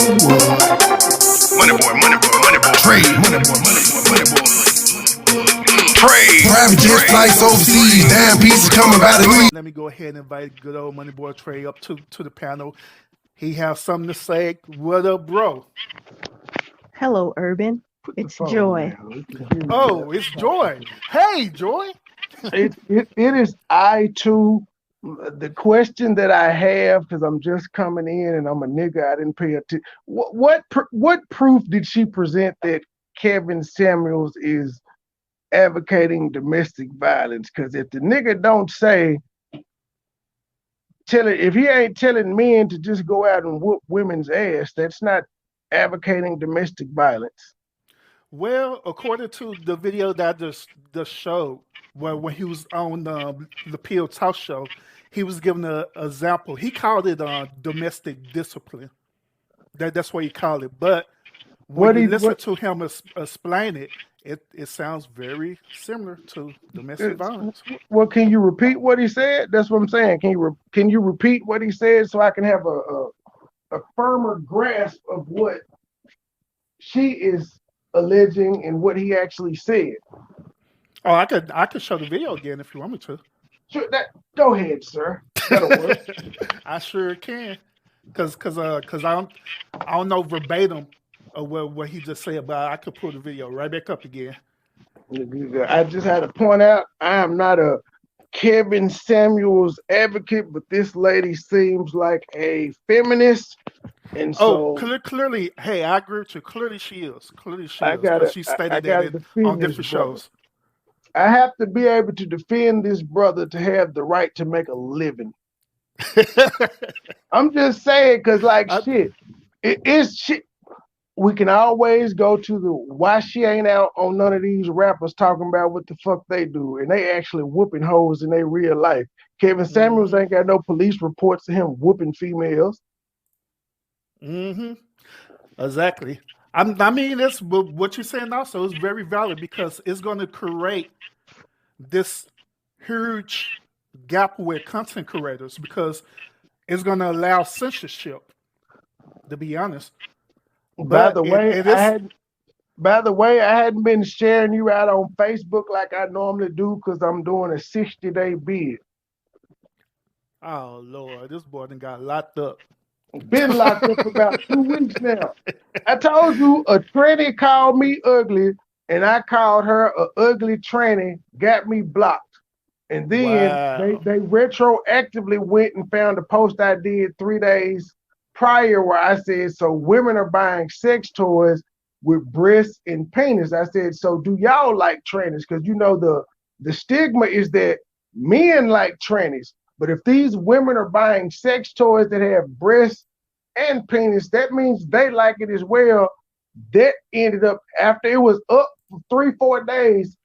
Trade. Private jet flights overseas. Damn pieces coming by the week. Let me go ahead and invite good old MoneyBoy Trey up to the panel. He has something to say. What up, bro? Hello, Urban. It's Joy. Oh, it's Joy. Hey, Joy. It is I too. The question that I have, because I'm just coming in and I'm a nigga, I didn't pay attention. What proof did she present that Kevin Samuels is advocating domestic violence? Because if the nigga don't say, if he ain't telling men to just go out and whoop women's ass, that's not advocating domestic violence. Well, according to the video that I just showed, when he was on the Peel Talk Show, he was giving an example. He called it domestic discipline. That's what he called it. But when you listen to him explain it, it sounds very similar to domestic violence. Well, can you repeat what he said? That's what I'm saying. Can you repeat what he said so I can have a firmer grasp of what she is alleging and what he actually said? Oh, I could show the video again if you want me to. Sure, go ahead, sir. That'll work. I sure can, cause I don't know verbatim of what he just said, but I could pull the video right back up again. I just had to point out I am not a Kevin Samuels advocate, but this lady seems like a feminist. And so, clearly, hey, I agree with you. Clearly, she is. She stated that on different shows. I have to be able to defend this brother to have the right to make a living. I'm just saying, because it's shit. We can always go to the why she ain't out on none of these rappers talking about what the fuck they do, and they actually whooping hoes in their real life. Kevin Samuels ain't got no police reports of him whooping females. Exactly. I mean, that's what you're saying also is very valid, because it's going to create this huge gap with content creators, because it's going to allow censorship, to be honest. By the way, I hadn't been sharing you out on Facebook like I normally do because I'm doing a 60-day bid. Oh, Lord, this boy done got locked up. Been locked up for about 2 weeks now. I told you a tranny called me ugly, and I called her a ugly tranny, got me blocked. And then they retroactively went and found a post I did 3 days prior where I said, so women are buying sex toys with breasts and penis. I said, so do y'all like trannies? Because you know the stigma is that men like trannies. But if these women are buying sex toys that have breasts and penis, that means they like it as well. That ended up, after it was up for 3-4 days,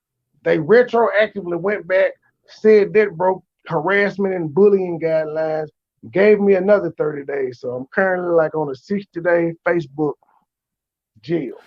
they retroactively went back, said that broke harassment and bullying guidelines, gave me another 30 days. So I'm currently like on a 60-day Facebook jail.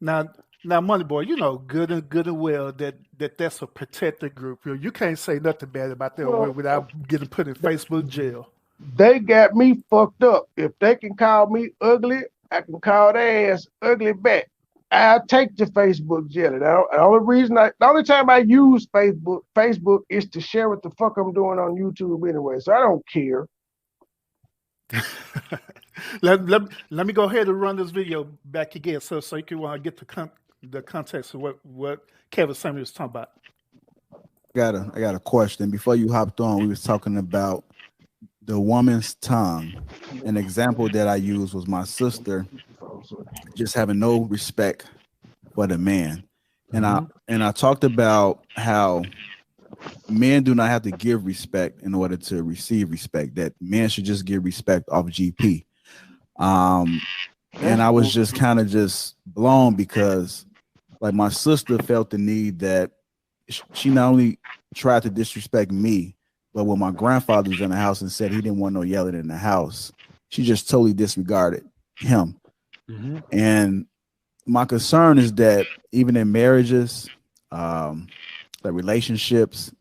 Now, MoneyBoy, you know good and well that's a protected group. You can't say nothing bad about them without getting put in Facebook jail. They got me fucked up. If they can call me ugly, I can call their ass ugly back. I'll take the Facebook jail. The only time I use Facebook is to share what the fuck I'm doing on YouTube anyway. So I don't care. let me go ahead and run this video back again, so you can get the context of what Kevin Samuels is talking about. I got a question. Before you hopped on, we was talking about the woman's tongue. An example that I used was my sister just having no respect for the man, and I talked about how men do not have to give respect in order to receive respect. That men should just give respect off GP. And I was just kind of just blown because, like, my sister felt the need that she not only tried to disrespect me, but when my grandfather was in the house and said he didn't want no yelling in the house, she just totally disregarded him. And my concern is that even in marriages, like relationships,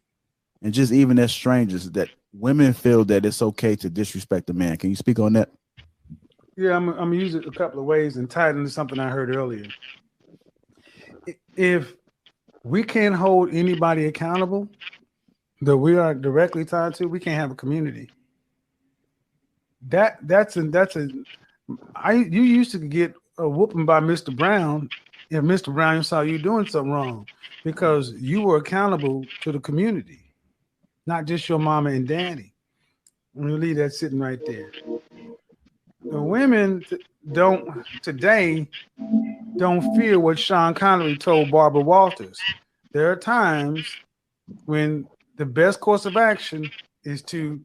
and just even as strangers, that women feel that it's okay to disrespect a man. Can you speak on that? Yeah, I'm gonna use it a couple of ways and tie it into something I heard earlier. If we can't hold anybody accountable that we are directly tied to, we can't have a community. You used to get a whooping by Mr. Brown if Mr. Brown saw you doing something wrong because you were accountable to the community, not just your mama and daddy. I'm gonna leave that sitting right there. The women today don't fear what Sean Connery told Barbara Walters. There are times when the best course of action is to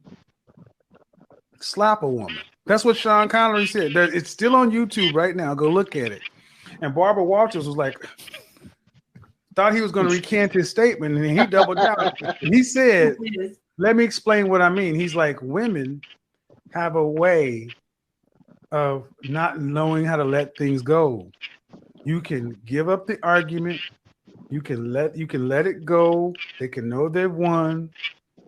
slap a woman. That's what Sean Connery said. It's still on YouTube right now. Go look at it. And Barbara Walters was like, thought he was going to recant his statement, and he doubled down. And he said, let me explain what I mean. He's like, women have a way of not knowing how to let things go. You can give up the argument. You can let it go. They can know they've won.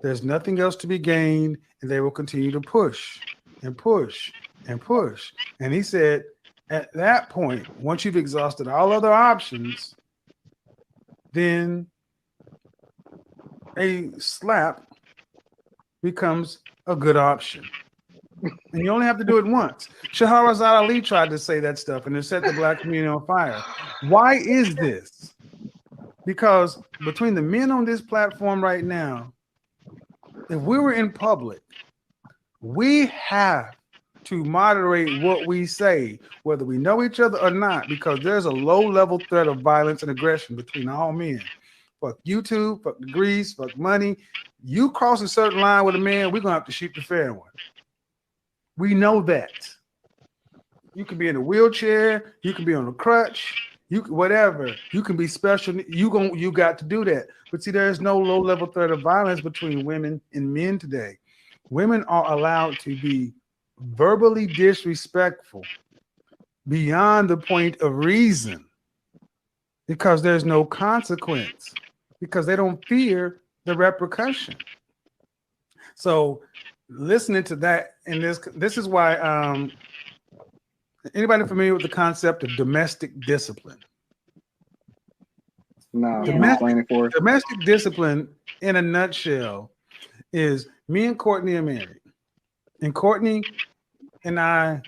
There's nothing else to be gained, and they will continue to push and push and push. And he said, at that point, once you've exhausted all other options, then a slap becomes a good option. And you only have to do it once. Shahrazad Ali tried to say that stuff and it set the black community on fire. Why is this? Because between the men on this platform right now, if we were in public, we have to moderate what we say, whether we know each other or not, because there's a low-level threat of violence and aggression between all men. Fuck YouTube, fuck degrees, fuck money. You cross a certain line with a man, we're going to have to shoot the fair one. We know that. You can be in a wheelchair, you can be on a crutch, whatever. You can be special. You got to do that. But see, there is no low-level threat of violence between women and men today. Women are allowed to be verbally disrespectful beyond the point of reason because there's no consequence, because they don't fear the repercussion. So listening to that, and this is why anybody familiar with the concept of domestic discipline? No, domestic discipline in a nutshell is me and Courtney are married, and Courtney and I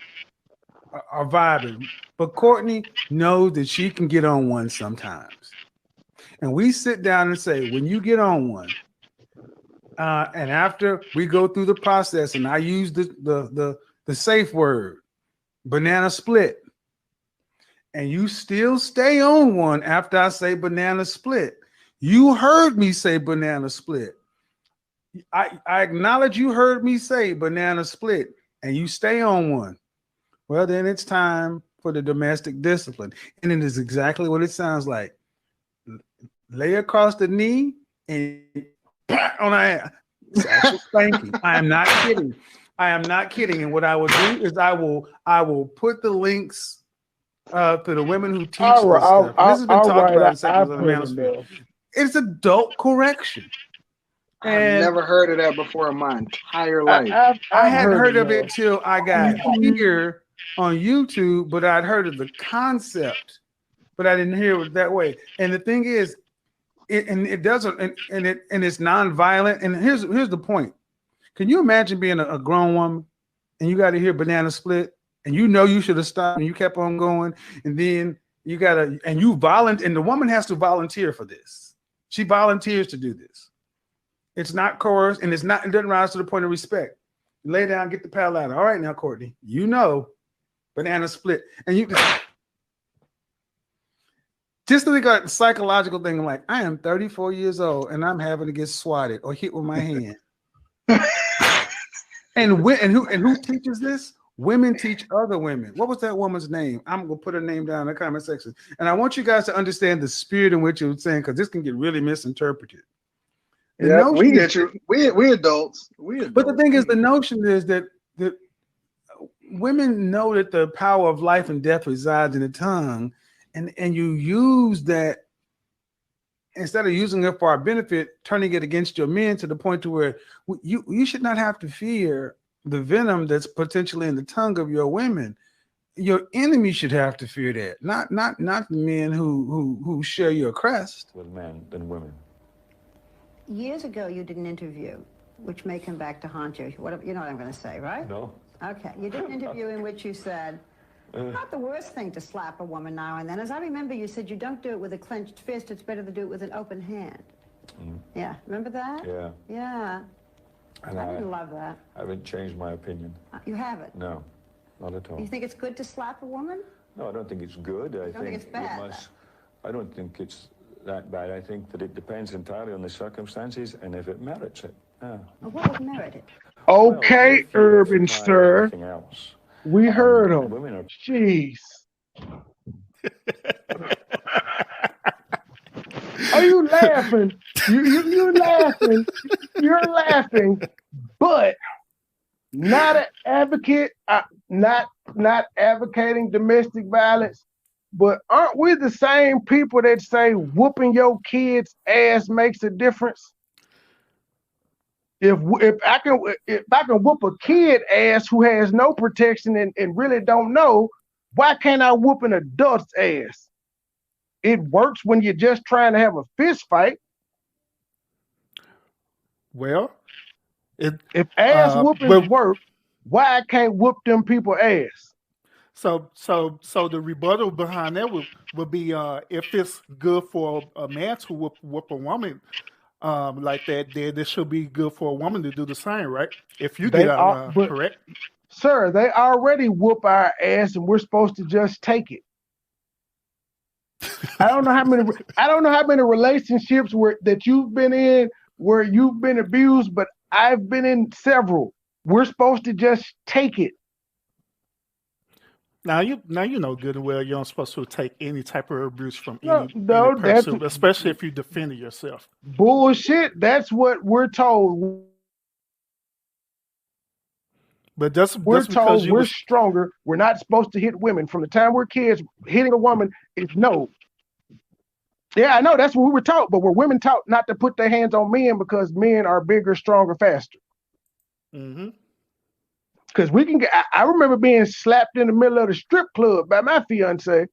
are vibing, but Courtney knows that she can get on one sometimes. And we sit down and say, when you get on one, and after we go through the process, and I use the safe word, banana split, and you still stay on one after I say banana split. You heard me say banana split. I acknowledge you heard me say banana split, and you stay on one. Well, then it's time for the domestic discipline. And it is exactly what it sounds like. Lay across the knee and on the ass. It's actual spanking. I am not kidding. I am not kidding. And what I will do is I will put the links to the women who teach this stuff. This has been talked about in Seconds on the Manosphere. It's adult correction. I've never heard of that before in my entire life. I hadn't heard of it till I got here on YouTube, but I'd heard of the concept, but I didn't hear it that way. And the thing is, it doesn't, and it's nonviolent. And here's the point. Can you imagine being a grown woman and you got to hear banana split, and you know you should have stopped and you kept on going, and then you gotta, and you volunteer, and the woman has to volunteer for this. She volunteers to do this. It's not coerced, and it doesn't rise to the point of respect. You lay down, get the paddle out. All right, now, Courtney, you know, banana split, and you just think about the psychological thing. Like, I am 34 years old, and I'm having to get swatted or hit with my hand. and who teaches this? Women teach other women. What was that woman's name? I'm gonna put her name down in the comment section, and I want you guys to understand the spirit in which you were saying, because this can get really misinterpreted. Yeah, we get you. We adults. But the thing is, the notion is that women know that the power of life and death resides in the tongue, and you use that instead of using it for our benefit, turning it against your men to the point to where you should not have to fear the venom that's potentially in the tongue of your women. Your enemy should have to fear that, not the men who share your crest. With men than women. Years ago, you did an interview, which may come back to haunt you. What, you know what I'm going to say, right? No. Okay. You did an interview in which you said, not the worst thing to slap a woman now and then. As I remember, you said you don't do it with a clenched fist. It's better to do it with an open hand. Yeah. Remember that? Yeah. Yeah. And I didn't love that. I haven't changed my opinion. You haven't? No, not at all. You think it's good to slap a woman? No, I don't think it's good. I think it's bad? I don't think it's that bad. I think that it depends entirely on the circumstances and if it merits it. Yeah. Well, what would merit it? Okay, well, Urban Sir. Else. We heard him. Women are... Jeez. Are you laughing? You're laughing. You're laughing, but not an advocate. Not advocating domestic violence. But aren't we the same people that say whooping your kid's ass makes a difference? If I can whoop a kid ass who has no protection and really don't know, why can't I whoop an adult's ass? It works when you're just trying to have a fist fight. Well, if ass whoopings work, why I can't whoop them people ass? So the rebuttal behind that would be if it's good for a man to whoop a woman like that, then it should be good for a woman to do the same, right? If you get out, correct? Sir, they already whoop our ass, and we're supposed to just take it. I don't know how many relationships that you've been in where you've been abused, but I've been in several. We're supposed to just take it. Now you know good and well you're not supposed to take any type of abuse from any person, especially if you defend yourself. Bullshit. That's what we're told. But we're told we're stronger. We're not supposed to hit women. From the time we're kids, hitting a woman is no. Yeah, I know that's what we were taught, but were women taught not to put their hands on men because men are bigger, stronger, faster? Mm-hmm. Because we can get. I remember being slapped in the middle of the strip club by my fiance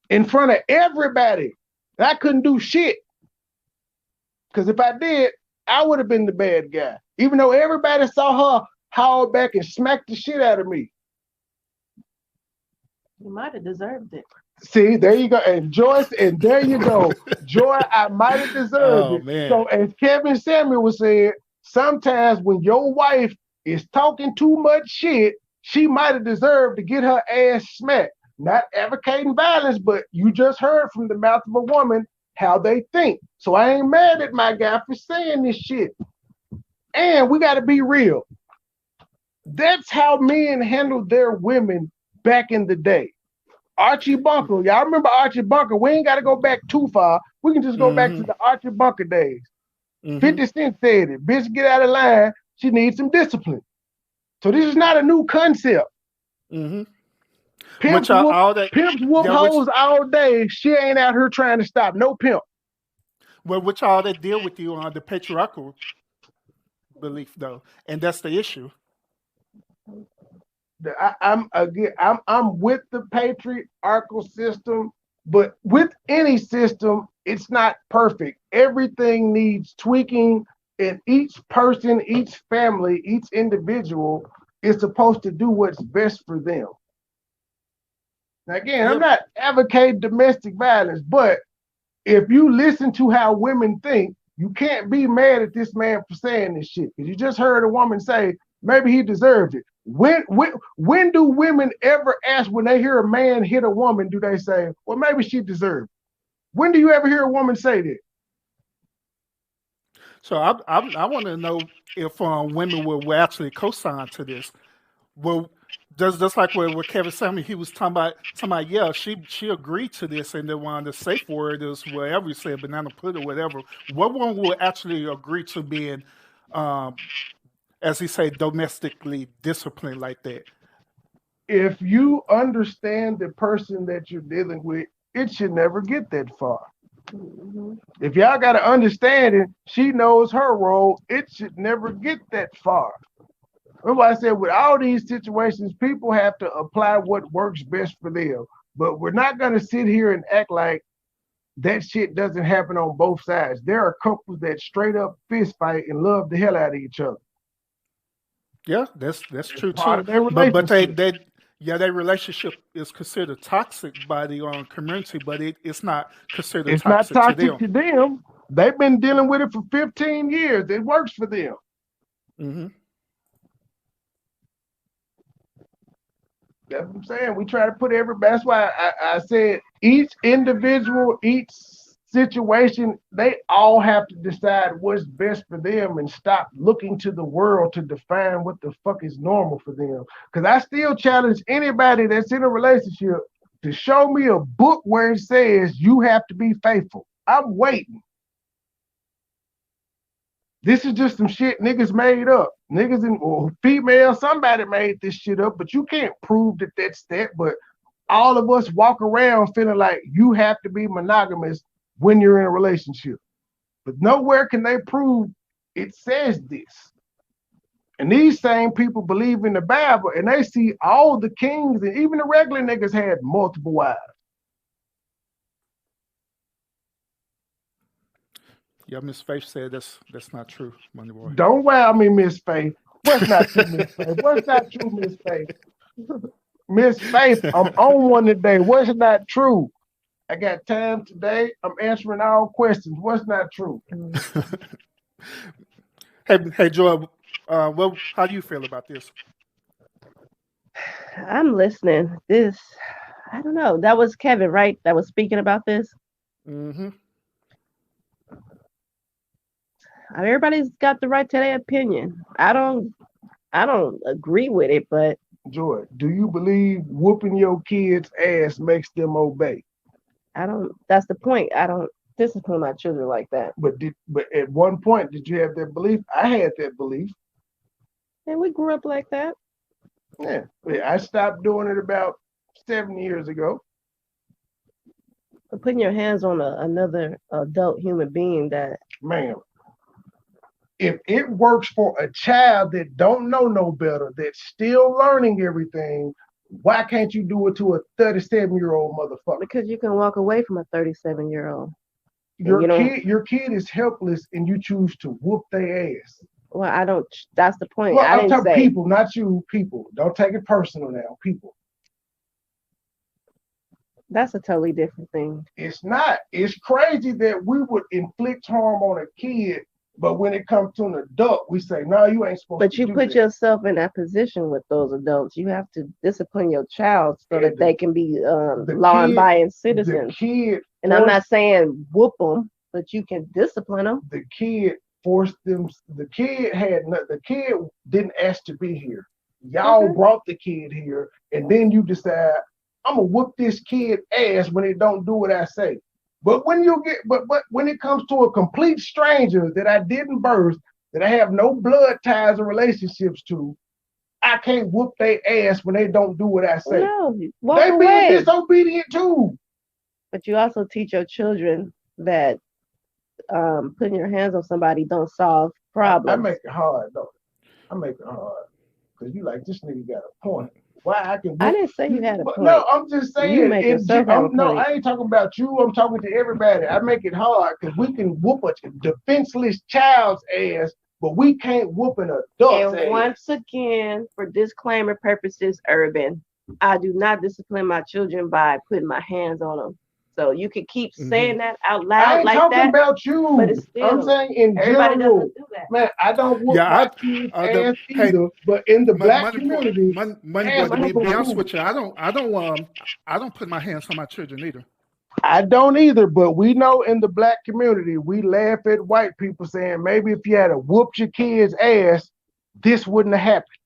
in front of everybody. And I couldn't do shit. Because if I did, I would have been the bad guy. Even though everybody saw her haul back and smack the shit out of me. You might have deserved it. See, there you go. And Joyce, and there you go. Joy, I might have deserved it. Man. So as Kevin Samuel said, sometimes when your wife is talking too much shit, she might have deserved to get her ass smacked. Not advocating violence, but you just heard from the mouth of a woman how they think. So I ain't mad at my guy for saying this shit. And we got to be real. That's how men handled their women back in the day. Archie Bunker, y'all remember Archie Bunker? We ain't got to go back too far. We can just go back to the Archie Bunker days. 50 Cent said it. Bitch, get out of line. She needs some discipline. So this is not a new concept. Pimps whoop hoes all day. She ain't out here trying to stop no pimp. Well, which all that deal with you on the patriarchal belief, though, and that's the issue. I'm with the patriarchal system, but with any system, it's not perfect. Everything needs tweaking, and each person, each family, each individual is supposed to do what's best for them. Now, again, I'm not advocating domestic violence, but if you listen to how women think, you can't be mad at this man for saying this shit. Because you just heard a woman say, maybe he deserved it. When do women ever ask, when they hear a man hit a woman, do they say, well, maybe she deserved it? When do you ever hear a woman say that? So I want to know if women will actually co-sign to this. Well, just like with Kevin Samuel, he was talking about yeah, she agreed to this, and then one of the safe word is whatever you said, banana pudding, whatever. What one will actually agree to being, as he say, domestically disciplined like that? If you understand the person that you're dealing with, it should never get that far. If y'all got to understand it, she knows her role. It should never get that far. Remember I said with all these situations, people have to apply what works best for them. But we're not going to sit here and act like that shit doesn't happen on both sides. There are couples that straight up fist fight and love the hell out of each other. Yeah, that's true Part too. of their But relationship. their relationship is considered toxic by the community, but it's not considered It's not toxic to toxic them. to them. They've been dealing with it for 15 years. It works for them. Mm-hmm. That's what I'm saying. We try to put everybody. That's why I said each individual, each situation, they all have to decide what's best for them and stop looking to the world to define what the fuck is normal for them. Because I still challenge anybody that's in a relationship to show me a book where it says you have to be faithful. I'm waiting. This is just some shit niggas made up. Niggas or female, somebody made this shit up, but you can't prove that that's that. But all of us walk around feeling like you have to be monogamous when you're in a relationship. But nowhere can they prove it says this. And these same people believe in the Bible and they see all the kings and even the regular niggas had multiple wives. Yeah, Miss Faith said that's not true, MoneyBoy. Don't wow me, Miss Faith. What's not true, Miss Faith? What's not true, Miss Faith? Miss Faith, I'm on one today. What's not true? I got time today. I'm answering all questions. What's not true? Hey, Joy, how do you feel about this? I'm listening. I don't know. That was Kevin, right? That was speaking about this. Mm-hmm. Everybody's got the right to their opinion. I don't agree with it, but Joy, do you believe whooping your kids' ass makes them obey? I don't. That's the point. I don't discipline my children like that. But at one point, did you have that belief? I had that belief. And we grew up like that. Yeah, I stopped doing it about 7 years ago. But putting your hands on another adult human being that, ma'am, if it works for a child that don't know no better, that's still learning everything, why can't you do it to a 37-year-old motherfucker? Because you can walk away from a 37-year-old. Your kid is helpless and you choose to whoop their ass. Well, I don't. That's the point. Well, I'm talking people, not you. People, don't take it personal now. People. That's a totally different thing. It's not. It's crazy that we would inflict harm on a kid, but when it comes to an adult, we say, "No, you ain't supposed to." But you put yourself in that position with those adults. You have to discipline your child so that they can be law-abiding citizens. And I'm not saying whoop them, but you can discipline them. The kid forced them. The kid didn't ask to be here. Y'all brought the kid here, and then you decide, I'm gonna whoop this kid ass when it don't do what I say. But when when it comes to a complete stranger that I didn't birth, that I have no blood ties or relationships to, I can't whoop their ass when they don't do what I say. No, they being disobedient too. But you also teach your children that putting your hands on somebody don't solve problems. I make it hard though. I make it hard because you like this nigga got a point. Why I can? I didn't say you had a point. No, I'm just saying. You make yourself have a no, point. I ain't talking about you. I'm talking to everybody. I make it hard because we can whoop a defenseless child's ass, but we can't whoop an adult's ass. And once again, for disclaimer purposes, Urban, I do not discipline my children by putting my hands on them. So you can keep saying that out loud I ain't like talking that, about you. but it's still, I'm saying in everybody general. doesn't do that. Man, I don't whoop my kids' ass either. But in the black community, to be honest with you, I don't put my hands on my children either. I don't either, but we know in the black community, we laugh at white people saying maybe if you had whooped your kid's ass, this wouldn't have happened.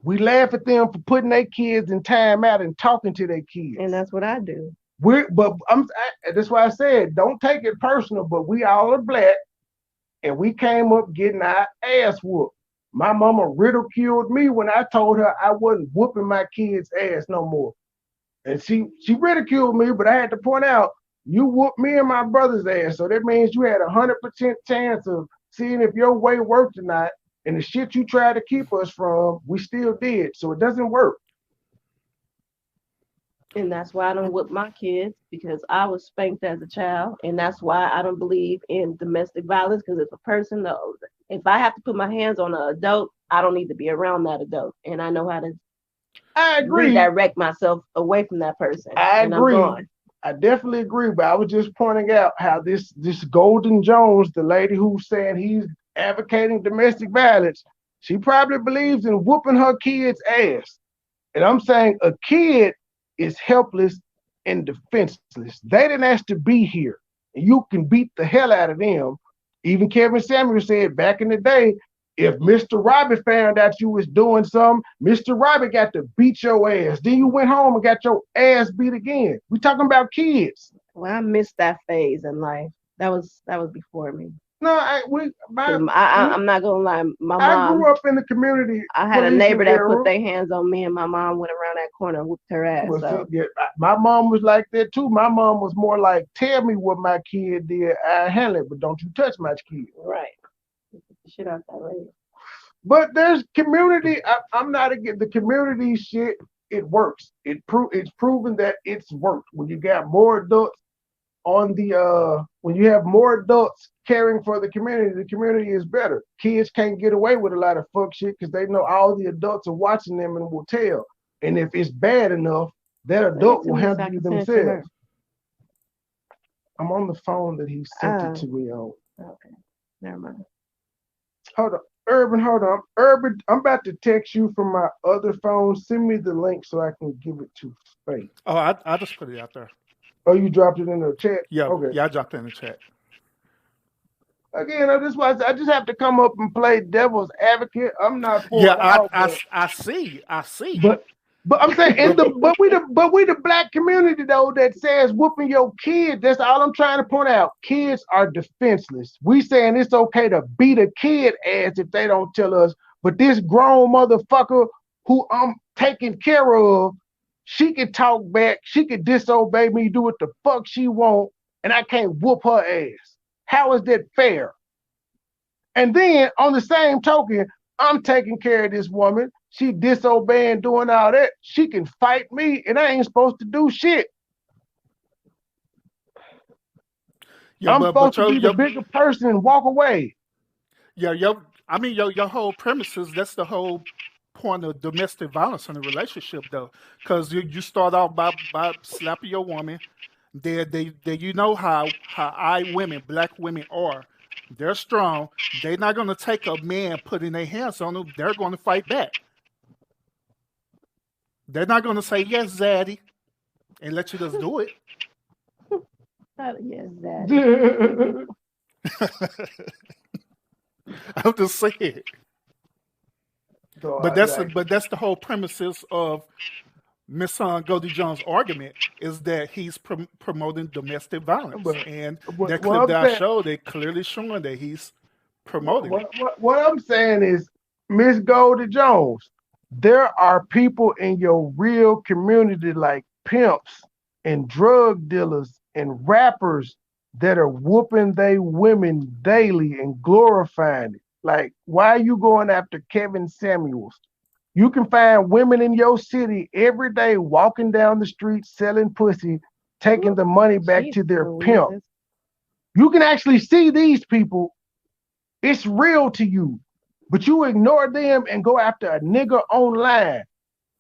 We laugh at them for putting their kids in time out and talking to their kids. And that's what I do. That's why I said don't take it personal, but we all are black and we came up getting our ass whooped. My mama ridiculed me when I told her I wasn't whooping my kid's ass no more. And she ridiculed me, but I had to point out, you whooped me and my brother's ass. So that means you had 100% chance of seeing if your way worked or not. And the shit you tried to keep us from, we still did. So it doesn't work. And that's why I don't whip my kids, because I was spanked as a child. And that's why I don't believe in domestic violence, because if a person knows, if I have to put my hands on an adult, I don't need to be around that adult. And I know how to redirect myself away from that person. I agree. I'm gone. I definitely agree, but I was just pointing out how this Golden Jones, the lady who's saying he's advocating domestic violence, she probably believes in whooping her kid's ass. And I'm saying a kid is helpless and defenseless. They didn't ask to be here. And you can beat the hell out of them. Even Kevin Samuel said back in the day, if Mr. Robbie found out you was doing something, Mr. Robbie got to beat your ass. Then you went home and got your ass beat again. We talking about kids. Well, I missed that phase in life. That was before me. No, I'm not gonna lie. My mom. I grew up in the community. I had a neighbor that put their hands on me, and my mom went around that corner and whooped her ass. So. Yeah, my mom was like that too. My mom was more like, "Tell me what my kid did, I handle it, but don't you touch my kid." Right. Shit out that way. But there's community. I'm not against the community shit. It works. It's proven that it's worked. When you got more adults on the when you have more adults caring for the community is better. Kids can't get away with a lot of fuck shit because they know all the adults are watching them and will tell. And if it's bad enough, that adult will handle you themselves. I'm on the phone that he sent it to me on. Okay, never mind. Hold on. Urban, hold on. Urban, I'm about to text you from my other phone. Send me the link so I can give it to Faith. Oh, I just put it out there. Oh, you dropped it in the chat? Yeah, okay. Yeah, I dropped it in the chat. Again, I just have to come up and play devil's advocate. I'm not for I see. But I'm saying, but we the black community though that says whooping your kids. That's all I'm trying to point out. Kids are defenseless. We saying it's okay to beat a kid ass if they don't tell us. But this grown motherfucker who I'm taking care of, she can talk back. She can disobey me, do what the fuck she want, and I can't whoop her ass. How is that fair? And then on the same token, I'm taking care of this woman. She disobeying, doing all that. She can fight me, and I ain't supposed to do shit. Yeah, I'm supposed to be the bigger person and walk away. Yeah, your whole premises, that's the whole point of domestic violence in a relationship, though. Because you start off by slapping your woman. They you know how women, black women are. They're strong. They're not going to take a man putting their hands on them. They're going to fight back. They're not going to say, yes, Zaddy, and let you just do it. Yes, Zaddy. I'm just saying. But that's the whole premises of Miss Goldie Jones' argument is that he's promoting domestic violence. And that clip that I showed, they clearly showing that he's promoting it. What I'm saying is, Miss Goldie Jones, there are people in your real community like pimps and drug dealers and rappers that are whooping they women daily and glorifying it. Like, why are you going after Kevin Samuels? You can find women in your city every day walking down the street selling pussy, taking the money back to their pimp. You can actually see these people. It's real to you. But you ignore them and go after a nigga online.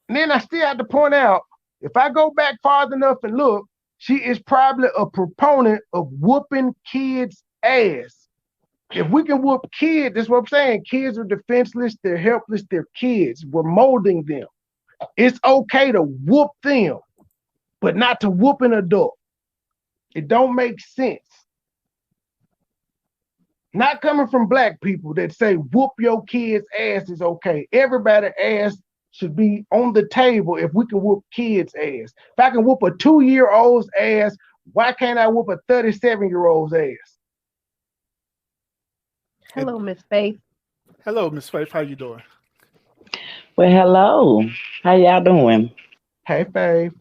And then I still have to point out, if I go back far enough and look, she is probably a proponent of whooping kids' ass. If we can whoop kids, that's what I'm saying. Kids are defenseless, they're helpless, they're kids. We're molding them. It's okay to whoop them, but not to whoop an adult. It don't make sense. Not coming from black people that say whoop your kid's ass is okay. Everybody's ass should be on the table if we can whoop kids' ass. If I can whoop a 2-year-old's ass, why can't I whoop a 37-year-old's ass? Hello, Miss Faith. Hello, Miss Faith. How you doing? Well, hello. How y'all doing? Hey, Faith.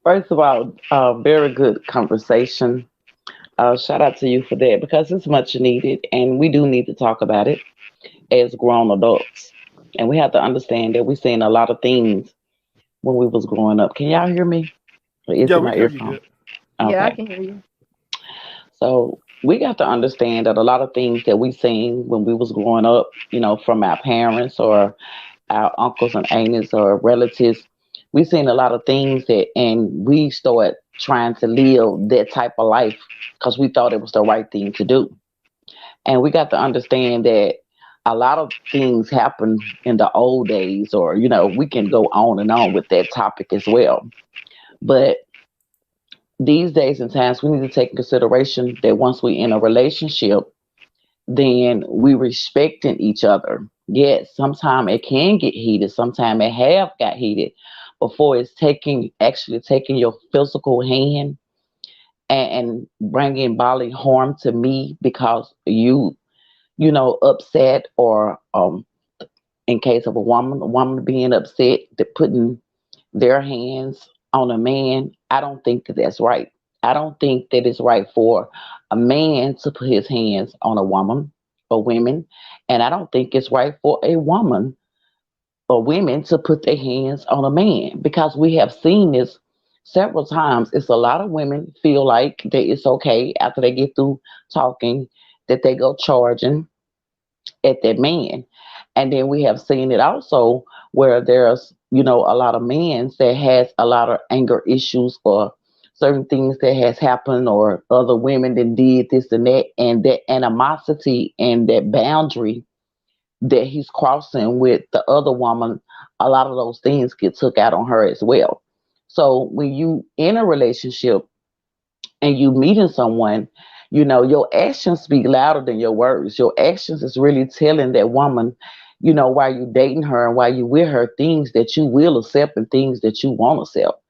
First of all, very good conversation. Shout out to you for that because it's much needed, and we do need to talk about it as grown adults. And we have to understand that we've seen a lot of things when we was growing up. Can y'all hear me? Or is Yeah, it we my can hear you earphone? good. Yeah, I Okay. can hear you. So we got to understand that a lot of things that we seen when we was growing up, from our parents or our uncles and aunts or relatives, we seen a lot of things and we started trying to live that type of life because we thought it was the right thing to do. And we got to understand that a lot of things happen in the old days, or, we can go on and on with that topic as well. But these days and times, we need to take in consideration that once we in a relationship, then we respecting each other. Yes, sometimes it can get heated. Sometimes it have got heated before it's actually taking your physical hand and bringing bodily harm to me because upset, or in case of a woman being upset, that putting their hands on a man. I don't think that that's right. I don't think that it's right for a man to put his hands on a woman or women. And I don't think it's right for a woman or women to put their hands on a man, because we have seen this several times. It's a lot of women feel like that it's okay after they get through talking that they go charging at that man. And then we have seen it also where there's, a lot of men that has a lot of anger issues for certain things that has happened, or other women that did this and that, and that animosity and that boundary that he's crossing with the other woman, a lot of those things get took out on her as well. So when you in a relationship and you meeting someone, your actions speak louder than your words. Your actions is really telling that woman, why you dating her and why you with her, things that you will accept and things that you won't accept.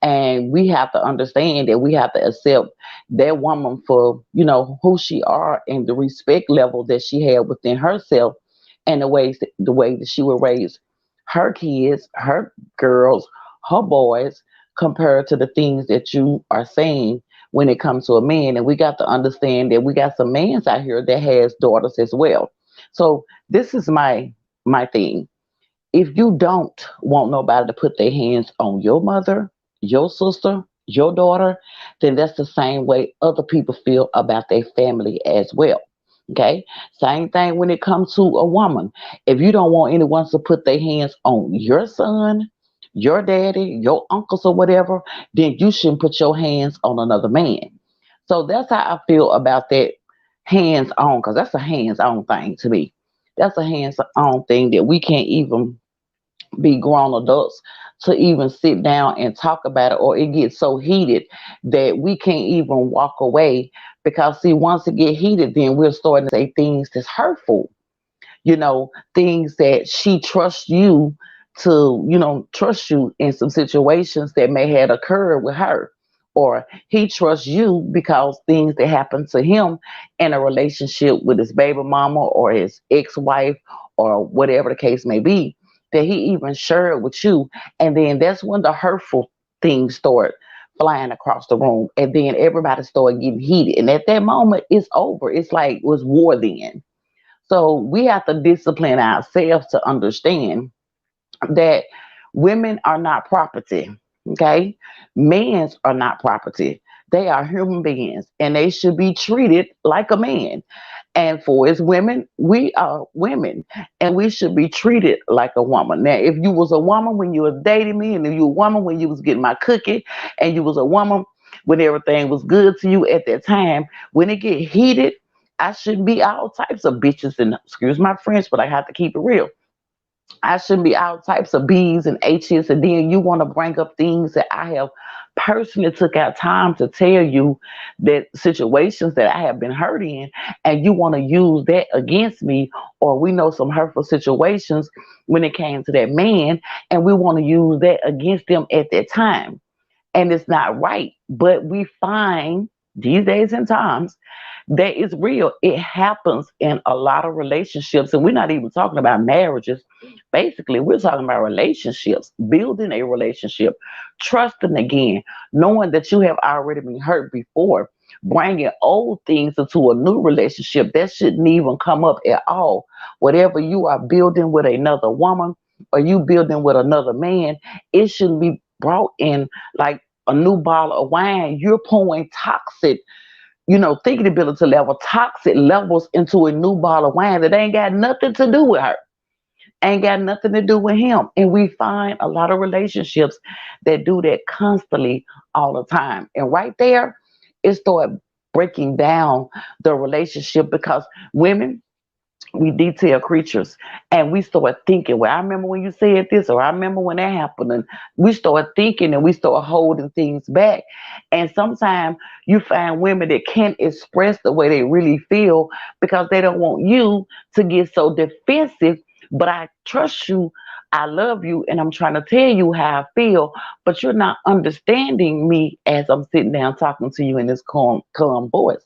And we have to understand that we have to accept that woman for, who she are and the respect level that she had within herself, and the way that she would raise her kids, her girls, her boys, compared to the things that you are saying when it comes to a man. And we got to understand that we got some mans out here that has daughters as well. So this is my thing. If you don't want nobody to put their hands on your mother, your sister, your daughter, then that's the same way other people feel about their family as well. Okay? Same thing when it comes to a woman. If you don't want anyone to put their hands on your son, your daddy, your uncles, or whatever, then you shouldn't put your hands on another man. So that's how I feel about that hands on, because that's a hands on thing to me. That's a hands on thing that we can't even be grown adults to even sit down and talk about it, or it gets so heated that we can't even walk away, because see, once it get heated, then we're starting to say things that's hurtful, things that she trusts you to, trust you in some situations that may have occurred with her, or he trusts you because things that happened to him in a relationship with his baby mama or his ex-wife or whatever the case may be, that he even shared with you. And then that's when the hurtful things start flying across the room, and then everybody started getting heated, and at that moment it's over. It's like it was war then. So we have to discipline ourselves to understand that women are not property. Okay. Men are not property. They are human beings and they should be treated like a man. And for as women, we are women and we should be treated like a woman. Now, if you was a woman when you was dating me, and if you were a woman when you was getting my cookie, and you was a woman when everything was good to you at that time, when it get heated, I shouldn't be all types of bitches, and excuse my French, but I have to keep it real. I shouldn't be all types of B's and H's, and then you want to bring up things that I have personally took out time to tell you, that situations that I have been hurt in, and you want to use that against me, or we know some hurtful situations when it came to that man, and we want to use that against them at that time. And it's not right. But we find these days and times that is real. It happens in a lot of relationships, and we're not even talking about marriages. Basically, we're talking about relationships, building a relationship, trusting again, knowing that you have already been hurt before. bringing old things into a new relationship. That shouldn't even come up at all. Whatever you are building with another woman or you building with another man, it shouldn't be brought in like a new bottle of wine. You're pouring toxic, thinking ability level, toxic levels into a new bottle of wine that ain't got nothing to do with her, ain't got nothing to do with him. And we find a lot of relationships that do that constantly all the time. And right there, it started breaking down the relationship because women, we detail creatures, and we start thinking, well, I remember when you said this, or I remember when that happened, and we start thinking and we start holding things back. And sometimes you find women that can't express the way they really feel because they don't want you to get so defensive. But I trust you, I love you, and I'm trying to tell you how I feel, but you're not understanding me as I'm sitting down talking to you in this calm voice.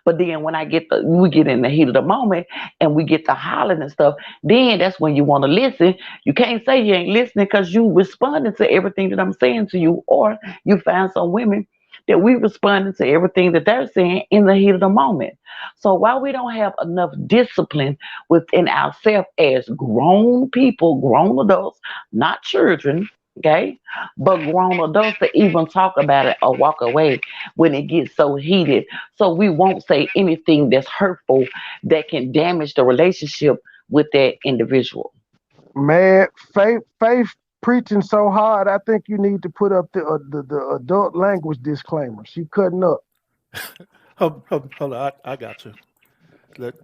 But then when we get in the heat of the moment and we get to hollering and stuff, then that's when you want to listen. You can't say you ain't listening because you responding to everything that I'm saying to you. Or you find some women that we responding to everything that they're saying in the heat of the moment. So while we don't have enough discipline within ourselves as grown people, grown adults, not children, okay, but grown adults to even talk about it or walk away when it gets so heated. So we won't say anything that's hurtful that can damage the relationship with that individual. Man, faith preaching so hard. I think you need to put up the adult language disclaimer. She cutting up. Hold on, I got you. Let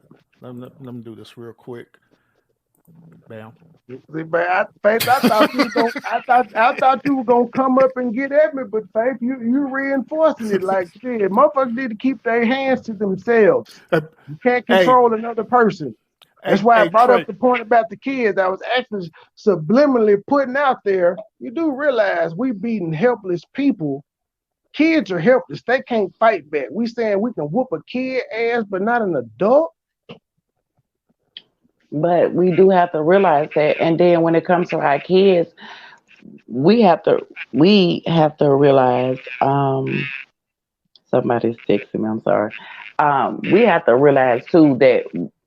me do this real quick. Bam. See, man, Faith, I thought I thought you were gonna come up and get at me, but Faith, you reinforcing it like shit. Motherfuckers need to keep their hands to themselves. You can't control another person. That's why I brought up the point about the kids. I was actually subliminally putting out there. You do realize we beating helpless people. Kids are helpless. They can't fight back. We saying we can whoop a kid ass, but not an adult. But we do have to realize that. And then when it comes to our kids, we have to realize somebody's texting me, I'm sorry. We have to realize too that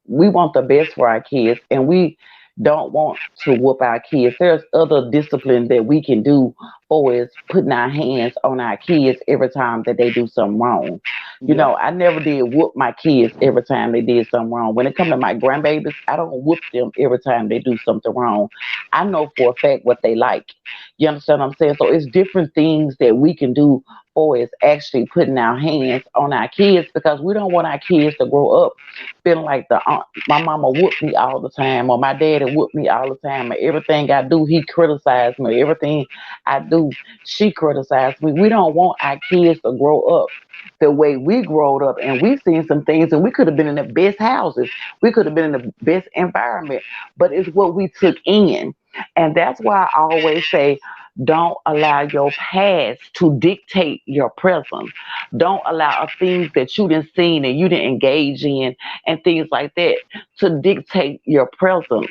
we want the best for our kids and we don't want to whoop our kids. There's other discipline that we can do for is putting our hands on our kids every time that they do something wrong. You know, I never did whoop my kids every time they did something wrong. When it comes to my grandbabies, I don't whoop them every time they do something wrong. I know for a fact what they like. You understand what I'm saying? So it's different things that we can do for is actually putting our hands on our kids because we don't want our kids to grow up feeling like my mama whooped me all the time or my daddy whooped me all the time or everything I do, he criticized me. Everything I do, she criticized me. We don't want our kids to grow up the way we growed up and we've seen some things and we could have been in the best houses. We could have been in the best environment, but it's what we took in. And that's why I always say, don't allow your past to dictate your present. Don't allow things that you didn't see and you didn't engage in and things like that to dictate your present.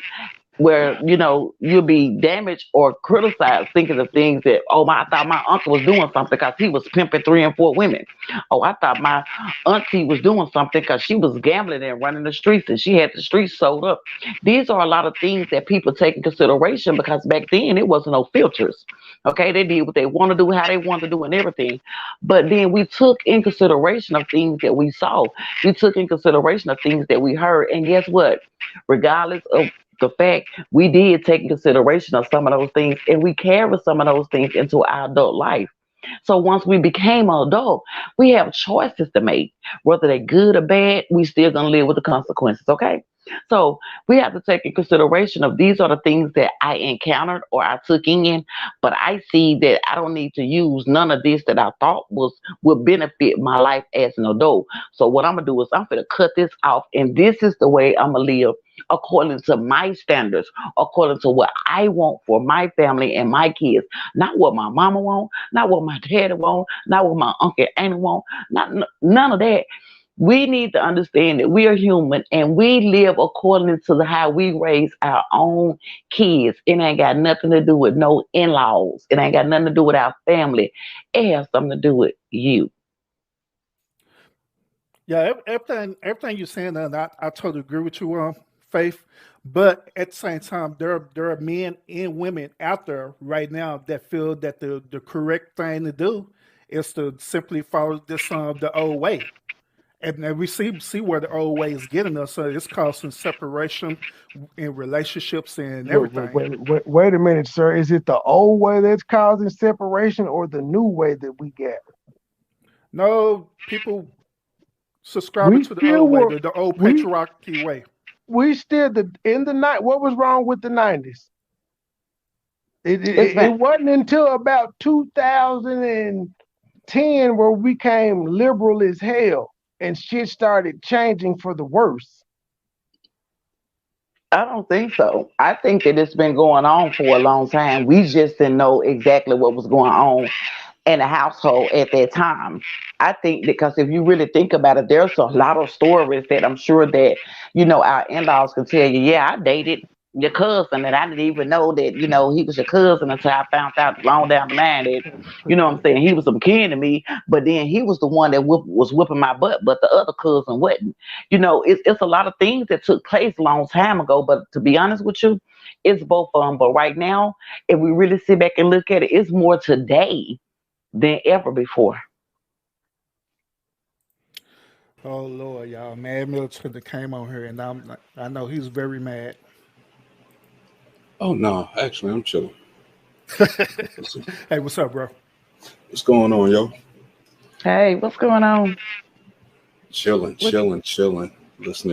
Where, you know, you'll be damaged or criticized thinking of things that, I thought my uncle was doing something because he was pimping 3 and 4 women. Oh, I thought my auntie was doing something because she was gambling and running the streets and she had the streets sold up. These are a lot of things that people take in consideration because back then it wasn't no filters. Okay, they did what they want to do, how they want to do and everything. But then we took in consideration of things that we saw. We took in consideration of things that we heard. And guess what? Regardless of the fact we did take in consideration of some of those things and we carry some of those things into our adult life. So once we became an adult, we have choices to make. Whether they're good or bad, we still gonna live with the consequences, okay? So we have to take in consideration of these are the things that I encountered or I took in, but I see that I don't need to use none of this that I thought would benefit my life as an adult. So what I'm gonna do is I'm gonna cut this off, and this is the way I'm gonna live according to my standards, according to what I want for my family and my kids, not what my mama want, not what my daddy want, not what my uncle and aunt want, none of that. We need to understand that we are human and we live according to how we raise our own kids. It ain't got nothing to do with no in-laws. It ain't got nothing to do with our family. It has something to do with you. Yeah, everything you're saying, and I totally agree with you, Faith. But at the same time, there are men and women out there right now that feel that the correct thing to do is to simply follow this the old way. And we see where the old way is getting us. So it's causing separation in relationships and everything. Wait a minute, sir. Is it the old way that's causing separation or the new way that we got? No, people subscribing We to the still old way, were the old we patriarchy way. we still in the night. What was wrong with the 90s? It's It been wasn't until about 2010 where we became liberal as hell and shit started changing for the worse. I don't think so. I think that it's been going on for a long time. We just didn't know exactly what was going on in the household at that time. I think because if you really think about it, there's a lot of stories that I'm sure that, our in-laws can tell you, yeah, I dated your cousin and I didn't even know that, he was your cousin until I found out long down the line that, what I'm saying, he was some kin to me, but then he was the one that was whipping my butt, but the other cousin wasn't. It's a lot of things that took place a long time ago, but to be honest with you, it's both of them. But right now, if we really sit back and look at it, it's more today than ever before. Oh Lord, y'all, Mad Milton that came on here, and I know he's very mad. Oh no, actually, I'm chilling. Hey, what's up, bro? What's going on, yo? Hey, what's going on? Chilling. Listening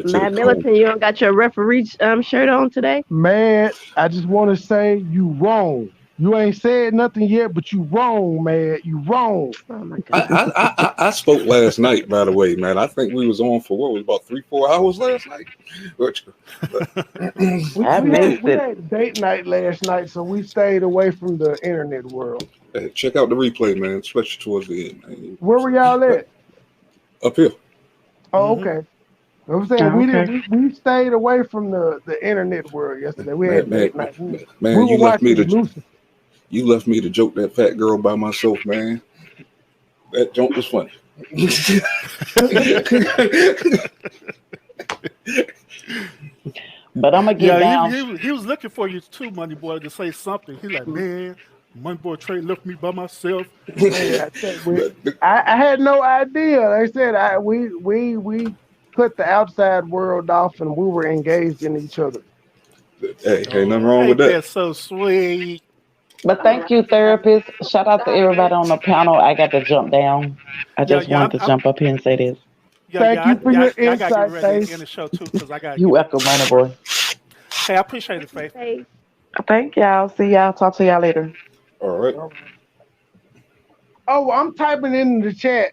to the Matt call. Militant, you don't got your referee shirt on today? Man, I just want to say you wrong. You ain't said nothing yet, but you wrong, man. You wrong. Oh my God. I spoke last night, by the way, man. I think we was on for what was about 3-4 hours last night. We had date night last night, so we stayed away from the internet world. Hey, check out the replay, man, especially towards the end, man. Where were y'all at? Up here. Oh, okay. I'm saying we stayed away from the internet world yesterday. We had date night. Man, you left me to joke that fat girl by myself, man. That joke was funny. But I'm gonna get down. He was looking for you too, Money Boy, to say something. He like, man, Money Boy Trey left me by myself. I had no idea. They said we cut the outside world off and we were engaged in each other. Hey, ain't nothing wrong with that. That's so sweet. But thank you, therapist. Shout out to everybody on the panel. I got to jump down. I just wanted to jump up here and say this. Thank you for your insight, I got to get ready Faith. to end the show too, because I got. You welcome, Money Boy. Hey, I appreciate it, Faith. Hey. Thank y'all. See y'all. Talk to y'all later. All right. Oh, I'm typing in the chat.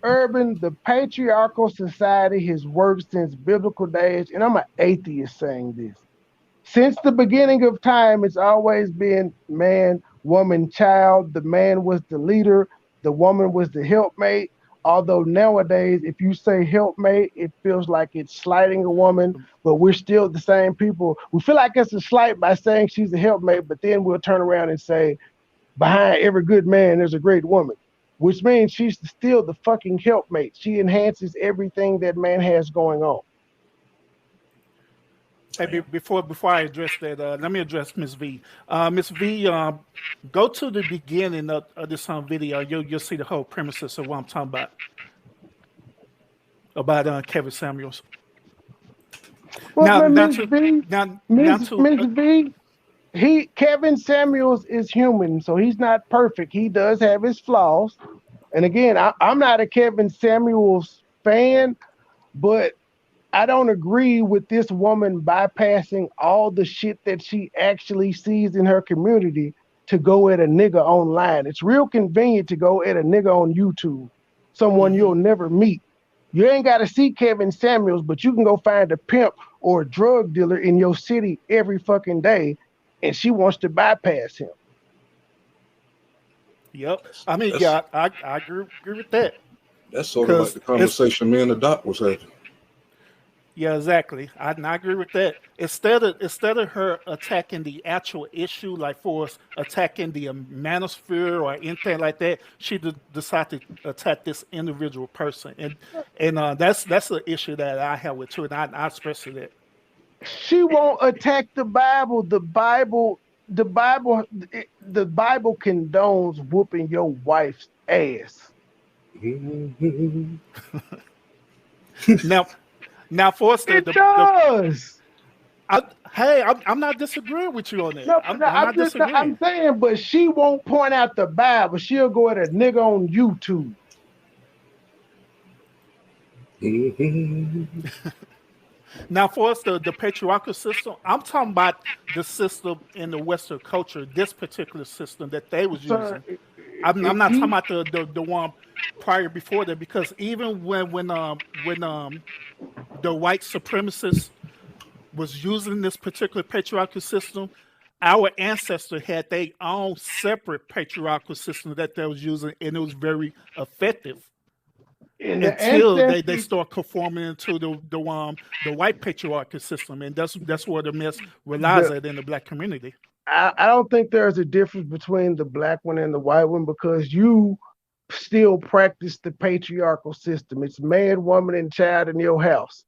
Urban, the patriarchal society has worked since biblical days, and I'm an atheist saying this. Since the beginning of time, it's always been man, woman, child. The man was the leader, the woman was the helpmate. Although nowadays, if you say helpmate, it feels like it's slighting a woman, but we're still the same people. We feel like it's a slight by saying she's a helpmate, but then we'll turn around and say, behind every good man, there's a great woman, which means she's still the fucking helpmate. She enhances everything that man has going on. Hey, before I address that, let me address Miss V. Miss V, go to the beginning of this video. You'll see the whole premises of what I'm talking about Kevin Samuels. Well, Miss V, Kevin Samuels is human, so he's not perfect. He does have his flaws. And again, I'm not a Kevin Samuels fan, but I don't agree with this woman bypassing all the shit that she actually sees in her community to go at a nigga online. It's real convenient to go at a nigga on YouTube, someone you'll never meet. You ain't got to see Kevin Samuels, but you can go find a pimp or a drug dealer in your city every fucking day, and she wants to bypass him. Yep. I mean, I agree with that. That's sort of like the conversation me and the doc was having. Yeah, exactly. I agree with that. Instead of her attacking the actual issue, like for us attacking the manosphere or anything like that, she decided to attack this individual person, and that's an issue that I have with too, and I express it. She won't attack the Bible. The Bible condones whooping your wife's ass. Now, for us, It does. I'm not disagreeing with you on that. No, I'm not disagreeing. I'm saying, but she won't point out the Bible. She'll go at a nigga on YouTube. Now, for us, the patriarchal system, I'm talking about the system in the Western culture, this particular system that they was using. I'm not talking about the one prior before that, because even when the white supremacists was using this particular patriarchal system, our ancestors had their own separate patriarchal system that they was using, and it was very effective. Until they start conforming into the white patriarchal system, and that's where the mess relies at in the black community. I don't think there's a difference between the black one and the white one, because you still practice the patriarchal system. It's man, woman, and child in your house.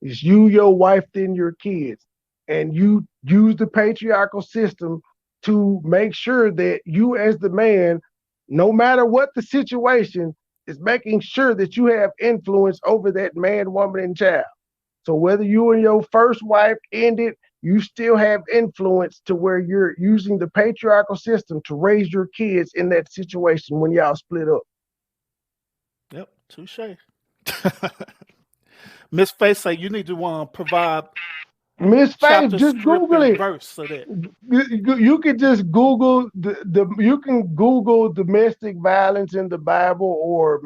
It's you, your wife, then your kids, and you use the patriarchal system to make sure that you, as the man, no matter what the situation, is making sure that you have influence over that man, woman, and child. So whether you and your first wife ended, you still have influence to where you're using the patriarchal system to raise your kids in that situation when y'all split up. Yep, touche. Miss Faith say you need to provide. Miss Faith, just Google it. Verse so that you can just Google you can Google domestic violence in the Bible, or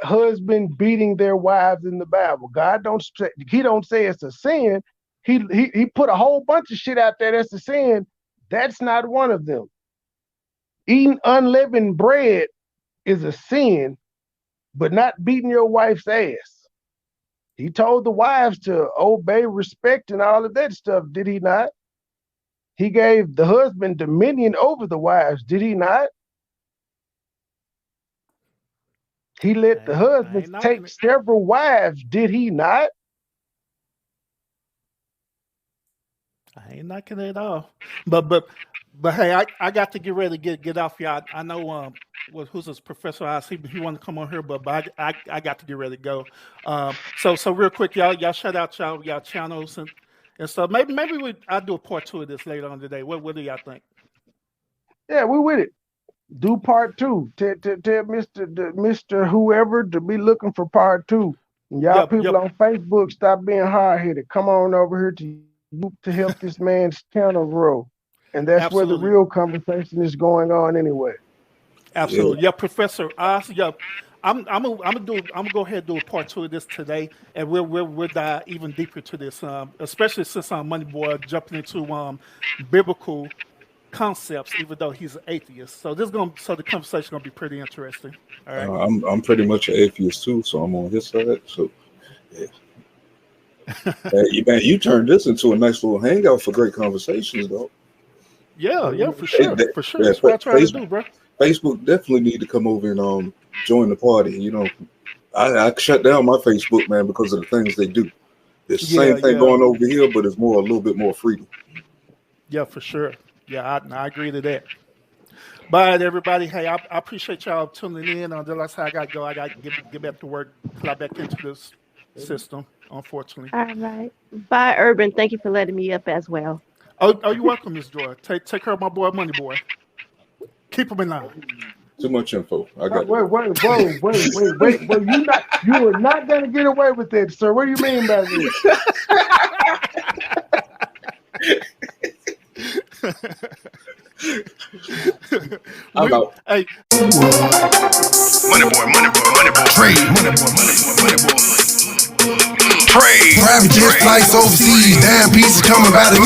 husband beating their wives in the Bible. God don't say it's a sin. He put a whole bunch of shit out there that's a sin. That's not one of them. Eating unleavened bread is a sin, but not beating your wife's ass. He told the wives to obey, respect, and all of that stuff, did he not? He gave the husband dominion over the wives, did he not? He let the husbands take several wives, did he not? I ain't knocking it at all. But hey, I got to get ready to get off y'all. I know who's this Professor Oz, he wanted to come on here, but I got to get ready to go. So real quick, y'all shout out y'all channels and stuff. Maybe I'll do a part 2 of this later on today. What do y'all think? Yeah, we with it. Do part 2. Tell Mr. Whoever to be looking for part 2. And y'all people on Facebook, stop being hard-headed. Come on over here to help this man's channel grow. And that's where the real conversation is going on anyway. Absolutely. Yeah, Professor Oz. Yeah, I'm gonna go ahead and do a part 2 of this today, and we'll dive even deeper to this, especially since MoneyBoy jumping into biblical concepts, even though he's an atheist. So the conversation gonna be pretty interesting. All right. I'm pretty much an atheist too, so I'm on his side. So yeah. Man, you turned this into a nice little hangout for great conversations, though. Yeah, for sure. That's what I try to do, bro. Facebook definitely need to come over and join the party. You know, I shut down my Facebook, man, because of the things they do. It's the same thing going over here, but it's a little bit more freedom. Yeah, for sure. Yeah, I agree to that. But everybody, hey, I appreciate y'all tuning in. That's how I got to go. I got to get back to work, fly back into this system, unfortunately. All right. Bye, Urban. Thank you for letting me up as well. Oh, you're welcome, Miss Joy. Take care of my boy, MoneyBoy. Keep him in line. Too much info. I got wait. You are not gonna get away with that, sir. What do you mean by this? I'm out. Hey. MoneyBoy. Trade. MoneyBoy. Trade. Private jet flights overseas. Damn pieces coming by the